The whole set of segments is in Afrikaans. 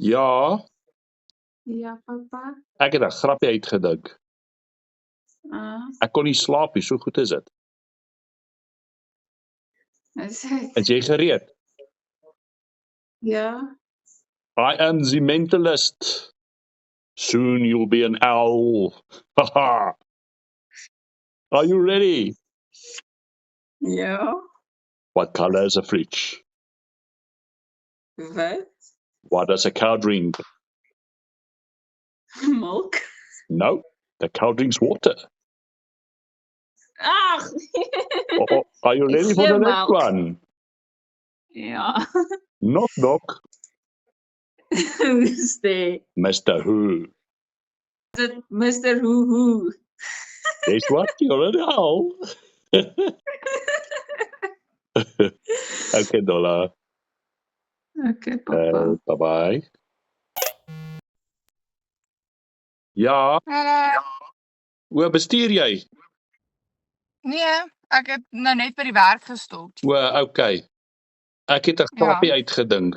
Ja, Ja, papa. ek het 'n grapjie uitgedink. Ek kon nie slaap nie, so goed is dit. Is dit? Is jy gereed? Ja. I am the mentalist. Soon you'll be an owl. Haha. Are you ready? Ja. What color is a fridge? Wat? What does a cow drink? Milk. No, the cow drinks water. Ag. Are you ready for the next one? Ja. Knock, knock. Who's there? Mr. Who. Is it Mr. Who? Guess what? You're an owl. Okay, Dolla. Okay, papa. Bye-bye. Ja, Hallo. hoe bestuur jy? Nee, ek het nou net by die werk gestop. O, okay. Ek het 'n grapjie uitgedink.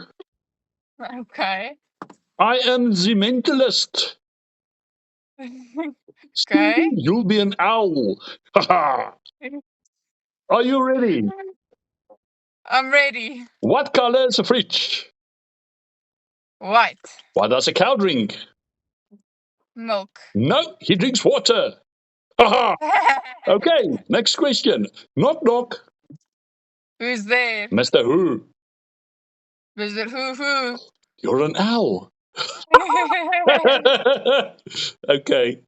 Okay. I am the mentalist. Okay. You'll be an owl. Haha. Are you ready? I'm ready. What color is a fridge? White. What does a cow drink? Milk. No, he drinks water. Haha. Okay, next question. Knock, knock. Who's there? Mr. Who. Mr. Who? You're an owl. Okay.